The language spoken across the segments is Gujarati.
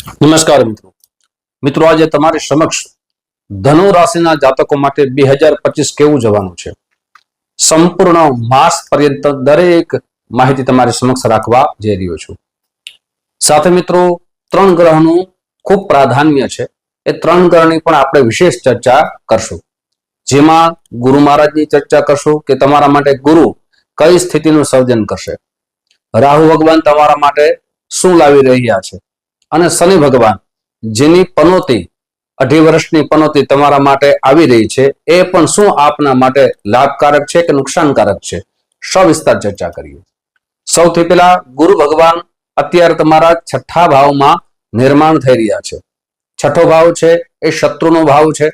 નમસ્કાર મિત્રો. મિત્રો આજે તમારી સમક્ષ ધનુ રાશિના જાતકો માટે 2025 કેવું જવાનું છે, સંપૂર્ણ માસ પર્યંત દરેક માહિતી તમારી સમક્ષ રાખવા જઈ રહ્યો છું. સાથે મિત્રો 3 ગ્રહનું ખૂબ પ્રાધાન્ય છે. એ 3 ગ્રહની પણ આપણે વિશેષ ચર્ચા કરશું, જેમાં ગુરુ મહારાજની ચર્ચા કરશું કે તમારા માટે ગુરુ કઈ સ્થિતિનું સર્જન કરશે, રાહુ ભગવાન તમારા માટે શું લાવી રહ્યા છે, અને શનિ ભગવાન જેની પનોતી 2.5 વર્ષની પનોતી તમારા માટે આવી રહી છે એ પણ શું આપના માટે લાભકારક છે કે નુકસાનકારક છે, સવિસ્તાર ચર્ચા કરીએ. સૌથી પહેલા ગુરુ ભગવાન અત્યારે તમારા 6થા ભાવમાં નિર્માણ થઈ રહ્યા છે. 6થો ભાવ છે એ શત્રુનો ભાવ છે,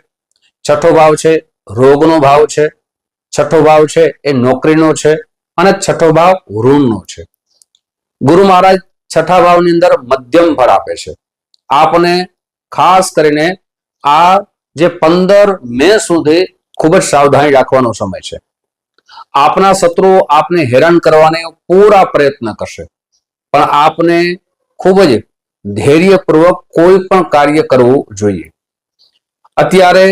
6થો ભાવ છે રોગનો ભાવ છે, 6થો ભાવ છે એ નોકરીનો છે, અને 6થો ભાવ ઋણનો છે. ગુરુ મહારાજ 6થા ભાવની અંદર મધ્યમ ફળ આપે છે. આપને ખાસ કરીને આ જે 15 મે સુધી ખૂબ જ સાવધાની રાખવાનો સમય છે. આપના શત્રુઓ આપને હેરાન કરવાને પૂરા પ્રયત્ન કરશે, પણ આપને ખૂબ જ ધૈર્યપૂર્વક કોઈ પણ કાર્ય કરવું જોઈએ. અત્યારે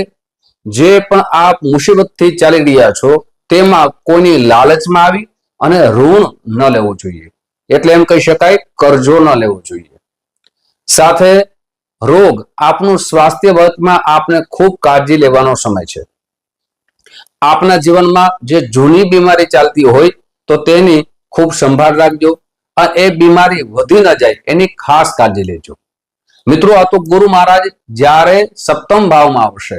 જે પણ આપ મુસીબતથી ચાલી રહ્યા છો તેમાં કોઈની લાલચમાં આવી અને ઋણ ન લેવું જોઈએ, એટલે એમ કહી શકાય કરજો ન લેવો જોઈએ. સાથે રોગ, આપનું સ્વાસ્થ્ય બાબતમાં આપને ખૂબ કાળજી લેવાનો સમય છે. આપના જીવનમાં જે જૂની બીમારી ચાલતી હોય તો તેની ખૂબ સંભાળ રાખજો, અને એ બીમારી વધી ન જાય એની ખાસ કાળજી લેજો. મિત્રો, આ તો ગુરુ મહારાજ જ્યારે 7મ ભાવમાં આવશે.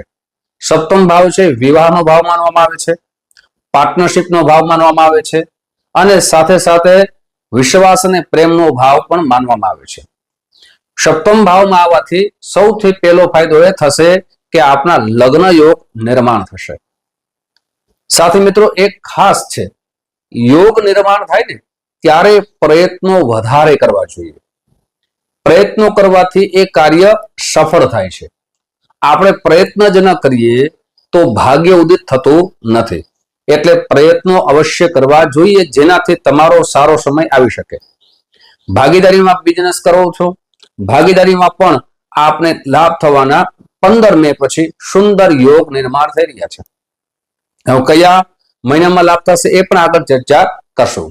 7મ ભાવ છે વિવાહનો ભાવ માનવામાં આવે છે, પાર્ટનરશિપનો ભાવ માનવામાં આવે છે, અને સાથે સાથે વિશ્વાસ અને પ્રેમનો ભાવ પણ માનવામાં આવે છે. 7મ ભાવમાં આવવાથી સૌથી પહેલો ફાયદો એ થશે કે આપના લગ્ન યોગ નિર્માણ થશે. સાથે મિત્રો એક ખાસ છે, યોગ નિર્માણ થાય ને ત્યારે પ્રયત્નો વધારે કરવા જોઈએ. પ્રયત્નો કરવાથી એ કાર્ય સફળ થાય છે. આપણે પ્રયત્ન જ ન કરીએ તો ભાગ્ય ઉદિત થતું નથી. એટલે પ્રયત્નો અવશ્ય કરવા જોઈએ, જેનાથી તમારો સારો સમય આવી શકે. ભાગીદારીમાં બિઝનેસ કરો છો, ભાગીદારીમાં પણ આપને લાભ થવાના 15 મે પછી સુંદર યોગ નિર્માણ થઈ રહ્યા છે. હવે કયા મહિનામાં લાભ થશે એ પણ આગળ ચર્ચા કરશું.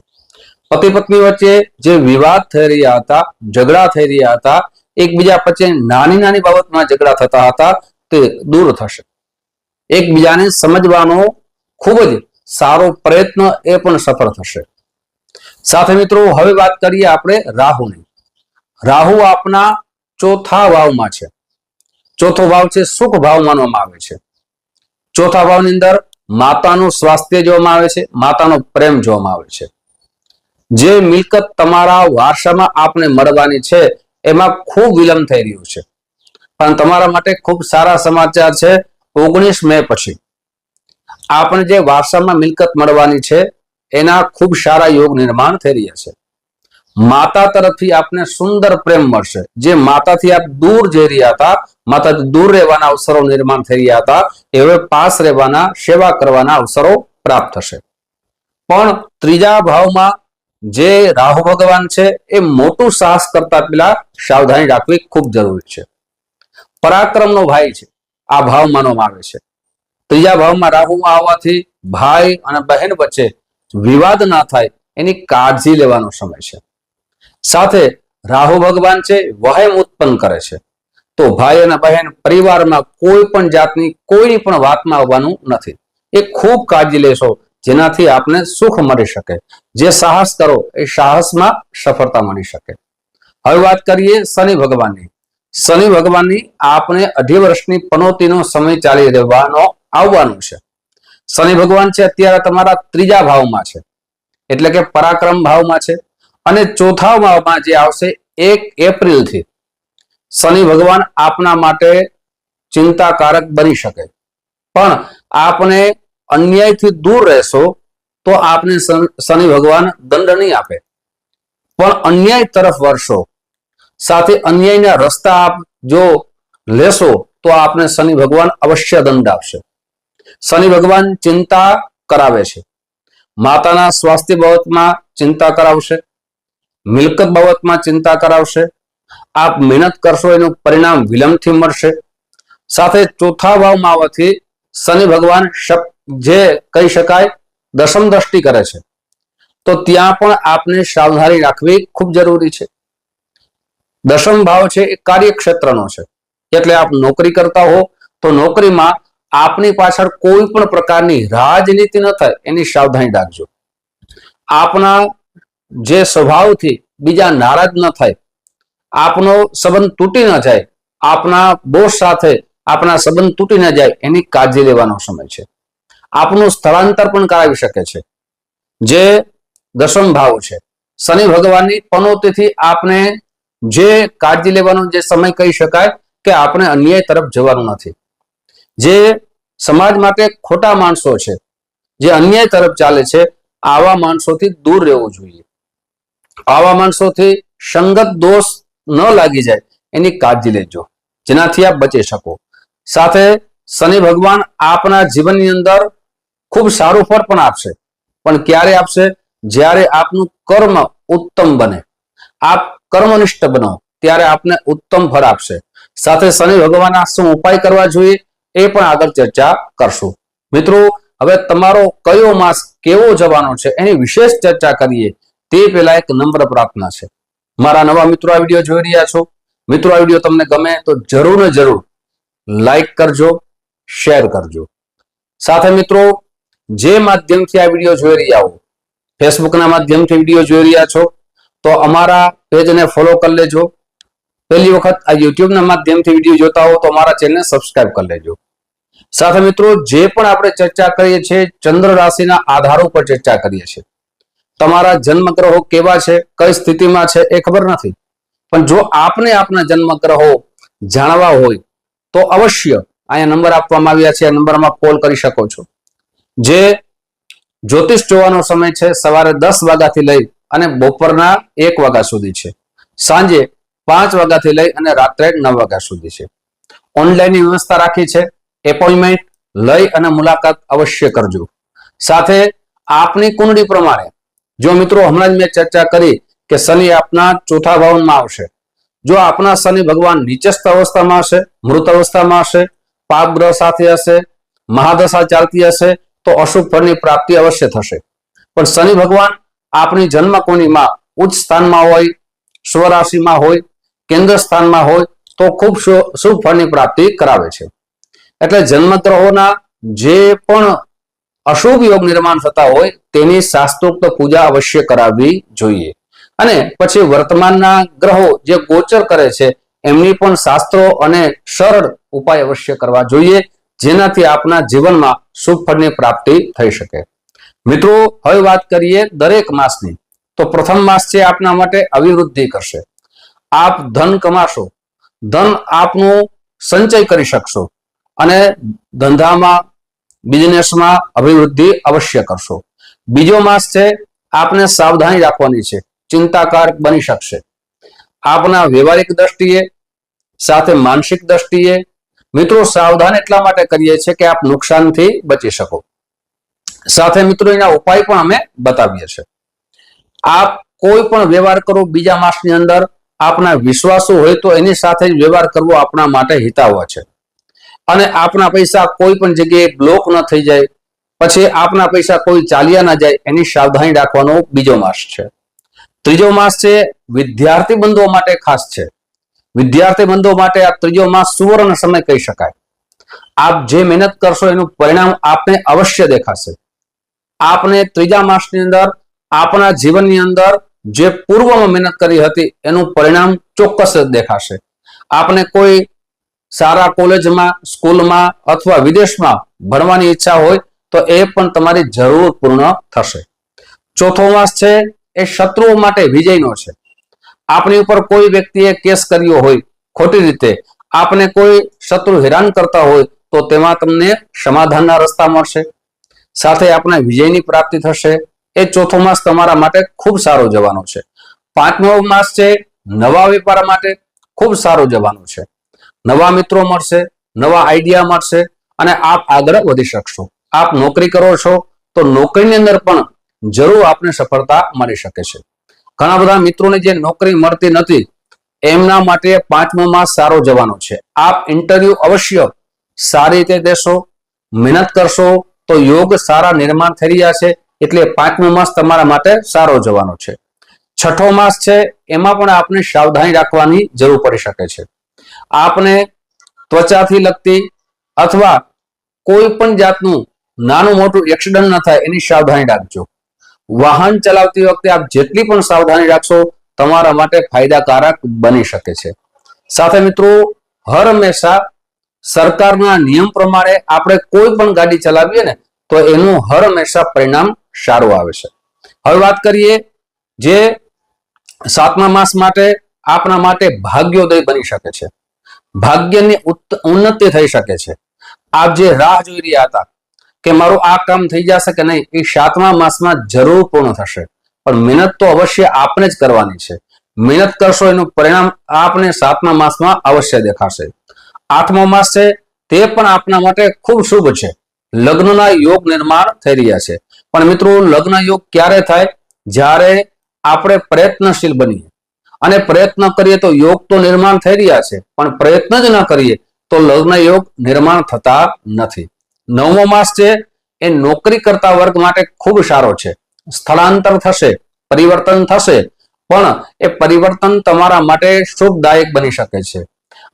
પતિ પત્ની વચ્ચે જે વિવાદ થઈ રહ્યા હતા, ઝઘડા થઈ રહ્યા હતા, એકબીજા વચ્ચે નાની નાની બાબતમાં ઝઘડા થતા હતા, તે દૂર થશે. એકબીજાને સમજવાનો ખૂબ જ સારો પ્રયત્ન એ પણ સફળ થશે. સાથે મિત્રો હવે વાત કરીએ આપણે રાહુની. રાહુ આપના 4થા ભાવમાં છે. 4થો ભાવ છે સુખ ભાવ માનવામાં આવે છે. 4થા ભાવની અંદર માતાનું સ્વાસ્થ્ય જોવામાં આવે છે, માતાનો પ્રેમ જોવામાં આવે છે. જે મિલકત તમારા વારસામાં આપને મળવાની છે એમાં ખૂબ વિલંબ થઈ રહ્યું છે, પણ તમારા માટે ખૂબ સારા સમાચાર છે. 19 મે પછી આપણે જે વારસામાં મિલકત મળવાની છે એના ખૂબ સારા યોગ નિર્માણ થઈ રહ્યા છે. માતા તરફથી આપને સુંદર પ્રેમ મળશે. જે માતાથી આપ દૂર જઈ રહ્યા હતા, માતાથી દૂર રહેવાના અવસરો નિર્માણ થઈ રહ્યા હતા, એ હવે પાસ રહેવાના, સેવા કરવાના અવસરો પ્રાપ્ત થશે. પણ 3જા ભાવમાં જે રાહુ ભગવાન છે એ મોટું સાહસ કરતા પહેલા સાવધાની રાખવી ખૂબ જરૂરી છે. પરાક્રમનો ભાઈ છે, આ ભાવ માનવામાં આવે છે. 3જા ભાવમાં રાહુ આવવાથી ભાઈ અને બહેન વચ્ચે વિવાદ ના થાય એની કાળજી લેવાનો સમય છે. સાથે રાહુ ભગવાન છે વહેમ ઉત્પન્ન કરે છે, તો ભાઈ અને બહેન પરિવારમાં કોઈ પણ જાતની કોઈની પણ વાતમાં આવવાનું નથી. એ ખૂબ કાળજી લેશો, જેનાથી આપને સુખ મળી શકે. જે સાહસ કરો એ સાહસમાં સફળતા મળી શકે. હવે વાત કરીએ શનિ ભગવાનની. શનિ ભગવાનની આપને 2.5 વર્ષની પનોતીનો સમય ચાલી રહેવાનો આવવાનું છે. શનિ ભગવાન છે અત્યારે તમારા 3જા ભાવમાં છે, એટલે કે પરાક્રમ ભાવમાં છે, અને 4થા ભાવમાં જે આવશે 1 એપ્રિલથી શનિ ભગવાન આપના માટે ચિંતાકારક બની શકે. પણ આપને અન્યાયથી દૂર રહેશો તો આપને શનિ ભગવાન દંડ નહીં આપે, પણ અન્યાય તરફ વળશો, સાથે અન્યાયના રસ્તા આપ જો લેશો તો આપને શનિ ભગવાન અવશ્ય દંડ આપશે. શનિ ભગવાન ચિંતા કરાવે છે. માતાના સ્વાસ્થ્ય બાબતમાં ચિંતા કરાવશે, મિલકત બાબતમાં ચિંતા કરાવશે, આપ મહેનત કરશો એનું પરિણામ વિલંબથી મળશે. સાથે ચોથા ભાવમાં આવવાથી શનિ ભગવાન જે કહી શકાય દશમ દ્રષ્ટિ કરે છે, તો ત્યાં પણ આપને સાવધાની રાખવી ખૂબ જરૂરી છે. દશમ ભાવ છે એ કાર્યક્ષેત્રનો છે, એટલે આપ નોકરી કરતા હો તો નોકરીમાં આપની પાછળ કોઈ પણ પ્રકારની રાજનીતિ ન થાય એની સાવધાની રાખજો. આપના જે સ્વભાવથી બીજા નારાજ ન થાય, આપનો સંબંધ તૂટી ન જાય, આપના બોસ સાથે આપના સંબંધ તૂટી ન જાય એની કાળજી લેવાનો સમય છે. આપનું સ્થળાંતર પણ કરાવી શકે છે. જે દશમ ભાવ છે શનિ ભગવાનની પનોતીથી આપને જે કાળજી લેવાનો જે સમય કહી શકાય કે આપણે અન્યાય તરફ જવાનું નથી. જે સમાજ માટે ખોટા માણસો છે, જે અન્યાય તરફ ચાલે છે, આવા માણસોથી દૂર રહેવું જોઈએ. આવા માણસોથી સંગત દોષ ન લાગી જાય એની કાળજી લેજો, જેનાથી આપ બચી શકો. સાથે શનિ ભગવાન આપના જીવનની અંદર ખૂબ સારું ફળ પણ આપશે, પણ ક્યારે આપશે? જ્યારે આપનું કર્મ ઉત્તમ બને, આપ કર્મનિષ્ઠ બનો ત્યારે આપને ઉત્તમ ફળ આપશે. સાથે શનિ ભગવાનના શું ઉપાય કરવા જોઈએ એ પણ આગળ ચર્ચા કરશું. મિત્રો, હવે તમારો કયો માસ કેવો જવાનો છે એની વિશેષ ચર્ચા કરીએ તે પહેલા એક નમ્ર પ્રાર્થના છે. મારા નવા મિત્રો આ વિડીયો જોઈ રહ્યા છો, મિત્રો આ વિડીયો તમને ગમે તો જરૂર ને જરૂર લાઈક કરજો, શેર કરજો. સાથે મિત્રો, જે માધ્યમથી આ વિડીયો જોઈ રહ્યા હો, ફેસબુકના માધ્યમથી વિડીયો જોઈ રહ્યા છો તો અમારા પેજને ફોલો કરી લેજો. પહેલી વખત આ યુટ્યુબના માધ્યમથી વિડીયો જોતા હો તો અમારા ચેનલને સબસ્ક્રાઇબ કરી લેજો. સાથે મિત્રો, જે પણ આપણે ચર્ચા કરીએ છીએ ચંદ્ર રાશિના આધારો પર ચર્ચા કરીએ છીએ. તમારા જન્મ ગ્રહો કેવા છે, કઈ સ્થિતિમાં છે એ ખબર નથી, પણ જો આપને આપના જન્મ ગ્રહો જાણવા હોય તો અવશ્ય અહીંયા નંબર આપવામાં આવ્યા છે, આ નંબરમાં કોલ કરી શકો છો. જે જ્યોતિષ જોવાનો સમય છે સવારે 10 વાગ્યાથી લઈ અને બપોરના 1 વાગ્યા સુધી છે, સાંજે 5 વાગ્યાથી લઈ અને રાત્રે 9 વાગ્યા સુધી છે. ઓનલાઈનની વ્યવસ્થા રાખી છે, એપોઇન્ટમેન્ટ લઈ અને મુલાકાત અવશ્ય કરજો. સાથે આપની કુંડળી પ્રમાણે, જો મિત્રો હમણાં જ મેં ચર્ચા કરી કે શનિ આપના ચોથા ભાવમાં આવશે, જો આપના શનિ ભગવાન નીચસ્થ અવસ્થામાં હશે, મૃત અવસ્થામાં હશે, પાપ ગ્રહ સાથે હશે, મહાદશા ચાલતી હશે તો અશુભ ફળની પ્રાપ્તિ અવશ્ય થશે. પણ શનિ ભગવાન આપની જન્મ કુંડળીમાં ઉચ્ચ સ્થાનમાં હોય, સ્વરાશિમાં હોય, કેન્દ્ર સ્થાનમાં હોય તો ખૂબ શુભ ફળની પ્રાપ્તિ કરાવે છે. એટલે જન્મ ગ્રહોના જે પણ અશુભ યોગ નિર્માણ થતા હોય તેની શાસ્ત્રોક્ત પૂજા અવશ્ય કરાવવી જોઈએ. અને પછી વર્તમાનના ગ્રહો જે ગોચર કરે છે એમની પણ શાસ્ત્રો અને સરળ ઉપાય અવશ્ય કરવા જોઈએ, જેનાથી આપના જીવનમાં શુભ ફળની પ્રાપ્તિ થઈ શકે. મિત્રો, હવે વાત કરીએ દરેક માસની. તો પ્રથમ માસ છે આપના માટે અભિવૃદ્ધિ કરશે. આપ ધન કમાશો, ધન આપનું સંચય કરી શકશો અને ધંધામાં, બિઝનેસમાં અભિવૃદ્ધિ અવશ્ય કરશો. બીજો માસ છે આપને સાવધાની રાખવાની છે, ચિંતાકારક બની શકશે. આપના વ્યવહારિક દ્રષ્ટિએ સાથે માનસિક દ્રષ્ટિએ મિત્રો સાવધાન એટલા માટે કરીએ છીએ કે આપ નુકસાનથી બચી શકો. સાથે મિત્રો એના ઉપાય પણ અમે બતાવીએ છીએ. આપ કોઈ પણ વ્યવહાર કરો બીજા માસની અંદર, આપના વિશ્વાસો હોય તો એની સાથે જ વ્યવહાર કરવો આપણા માટે હિતાવહ છે. અને આપના પૈસા કોઈ પણ જગ્યાએ બ્લોક ન થઈ જાય, પછી આપના પૈસા કોઈ ચાલ્યા ના જાય એની સાવધાની રાખવાનો બીજો માસ છે. ત્રીજો માસ છે વિદ્યાર્થી બંધુઓ માટે ખાસ છે. વિદ્યાર્થી બંધુઓ માટે આ ત્રીજો માસ સુવર્ણ સમય કહી શકાય. આપ જે મહેનત કરશો એનું પરિણામ આપને અવશ્ય દેખાશે. આપને ત્રીજા માસની અંદર આપના જીવનની અંદર જે પૂર્વમાં મહેનત કરી હતી એનું પરિણામ ચોક્કસ દેખાશે. આપને કોઈ સારા કોલેજમાં, સ્કૂલમાં અથવા વિદેશમાં ભણવાની ઈચ્છા હોય તો એ પણ તમારી જરૂર પૂર્ણ થશે. ચોથો માસ છે એ શત્રુઓ માટે વિજયનો છે. આપની ઉપર કોઈ વ્યક્તિએ કેસ કર્યો હોય ખોટી રીતે, આપને કોઈ શત્રુ હેરાન કરતા હોય તો તેમાં તમને સમાધાનના રસ્તા મળશે. સાથે આપને વિજયની પ્રાપ્તિ થશે. એ ચોથો માસ તમારા માટે ખૂબ સારો જવાનો છે. પાંચમો માસ છે નવા વેપાર માટે ખૂબ સારો જવાનો છે. નવા મિત્રો મળશે, નવા આઈડિયા મળશે અને આપ આગળ વધી શકશો. આપ નોકરી કરો છો તો નોકરીની અંદર પણ જરૂર આપને સફળતા મળી શકે છે. ઘણા બધા મિત્રોને જે નોકરી મળતી નથી એમના માટે પાંચમો માસ સારો જવાનો છે. આપ ઇન્ટરવ્યુ અવશ્ય સારી રીતે દેશો, મહેનત કરશો તો યોગ સારા નિર્માણ થઈ રહ્યા છે. એટલે પાંચમો માસ તમારા માટે સારો જવાનો છે. છઠ્ઠો માસ છે એમાં પણ આપને સાવધાની રાખવાની જરૂર પડી શકે છે. આપને ત્વચાથી લગતી અથવા કોઈ પણ જાતનું નાનું મોટું એક્સિડન્ટ ન થાય એની સાવધાની રાખજો. વાહન ચલાવતી વખતે આપ જેટલી પણ સાવધાની રાખશો તમારા માટે ફાયદાકારક બની શકે છે. સાથે મિત્રો, હર હંમેશા સરકારના નિયમ પ્રમાણે આપણે કોઈ પણ ગાડી ચલાવીએ ને તો એનું હર હંમેશા પરિણામ સારું આવે છે. હવે વાત કરીએ જે સાતમા માસ માટે આપના માટે ભાગ્યોદય બની શકે છે. ભાગ્યની ઉન્નતિ થઈ શકે છે. આપ જે રાહ જોઈ રહ્યા હતા કે મારું આ કામ થઈ જશે કે નહીં, એ સાતમા માસમાં જરૂર પૂર્ણ થશે. પણ મહેનત તો અવશ્ય આપને જ કરવાની છે. મહેનત કરશો એનું પરિણામ આપને સાતમા માસમાં અવશ્ય દેખાશે. આઠમો માસ છે તે પણ આપના માટે ખૂબ શુભ છે. લગ્નના યોગ નિર્માણ થઈ રહ્યા છે. પણ મિત્રો, લગ્ન યોગ ક્યારે થાય? જ્યારે આપણે પ્રયત્નશીલ બનીએ અને પ્રયત્ન કરીએ તો યોગ તો નિર્માણ થઈ રહ્યા છે, પણ પ્રયત્ન જ ન કરીએ તો લગ્ન યોગ નિર્માણ થતા નથી. નવમો માસ છે એ નોકરી કરતા વર્ગ માટે ખૂબ સારો છે. સ્થળાંતર થશે, પરિવર્તન થશે, પણ એ પરિવર્તન તમારા માટે શુભદાયક બની શકે છે.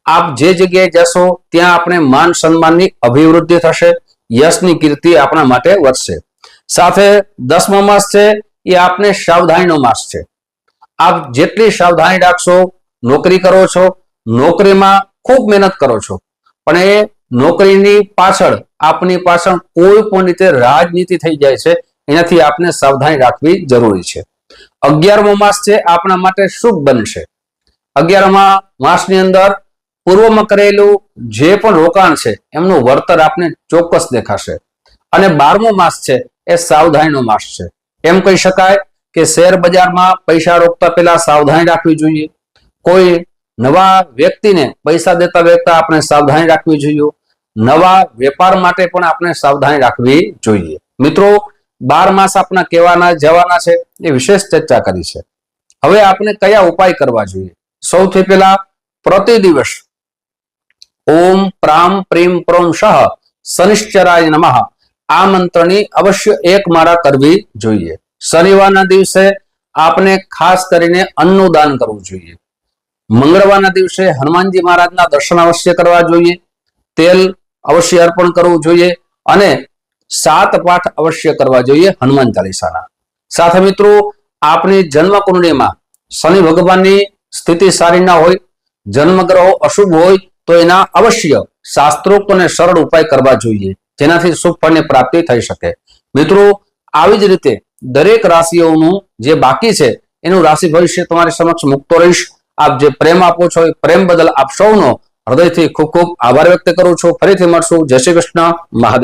આપ જે જગ્યાએ જશો ત્યાં આપણે માન સન્માનની અભિવૃદ્ધિ થશે, યશની કીર્તિ આપણા માટે વધશે. સાથે દસમો માસ છે એ આપને સાવધાનીનો માસ છે. આપ જેટલી સાવધાની રાખશો, નોકરી કરો છો, નોકરીમાં ખૂબ મહેનત કરો છો, પણ એ નોકરીની પાછળ આપની પાછળ કોઈ પણ રીતે રાજનીતિ થઈ જાય છે, એનાથી આપને સાવધાની રાખવી જરૂરી છે. 11મો માસ છે આપણા માટે શુભ બનશે. 11મા માસની અંદર પૂર્વમાં કરેલું જે પણ રોકાણ છે એમનું વળતર આપને ચોક્કસ દેખાશે. અને 12મો માસ છે એ સાવધાનીનો માસ છે. એમ કહી શકાય કે શેર બજારમાં પૈસા રોકતા પહેલા સાવધાની રાખવી જોઈએ. કોઈ નવા વ્યક્તિને પૈસા દેતા આપણે સાવધાની રાખવી જોઈએ. નવા વેપાર માટે પણ આપણે સાવધાની રાખવી જોઈએ. મિત્રો, 12 માસ આપણા કહેવાના જવાના છે એ વિશેષ ચર્ચા કરી છે. હવે આપણે કયા ઉપાય કરવા જોઈએ? સૌથી પહેલા પ્રતિ દિવસ ઓમ પ્રામ પ્રીમ પ્રોમ શઃ શનિશ્ચરાય નમઃ આ મંત્રની અવશ્ય એક માળા કરવી જોઈએ. શનિવારના દિવસે આપને ખાસ કરીને અન્નનું દાન કરવું જોઈએ. મંગળવારના દિવસે હનુમાનજી મહારાજના દર્શન અવશ્ય કરવા જોઈએ. તેલ અવશ્ય અર્પણ કરવું જોઈએ અને 7 પાઠ અવશ્ય કરવા જોઈએ હનુમાન ચાલીસાના. સાથે મિત્રો, આપની જન્મ કુંડળીમાં શનિ ભગવાનની સ્થિતિ સારી ના હોય, જન્મગ્રહો અશુભ હોય તો એના અવશ્ય શાસ્ત્રોક્ત અને સરળ ઉપાય કરવા જોઈએ, જેનાથી શુભ ફળની પ્રાપ્તિ થઈ શકે. મિત્રો, આવી જ રીતે દરેક રાશિઓનું જે બાકી છે એનું રાશિ ભવિષ્ય તમારી સમક્ષ મૂકતો રહીશ. આપ જે પ્રેમ આપો છો એ પ્રેમ બદલ આપ સૌનો હૃદયથી ખૂબ ખૂબ આભાર વ્યક્ત કરું છું. ફરીથી મળશું. જય શ્રી કૃષ્ણ. મહાદેવ.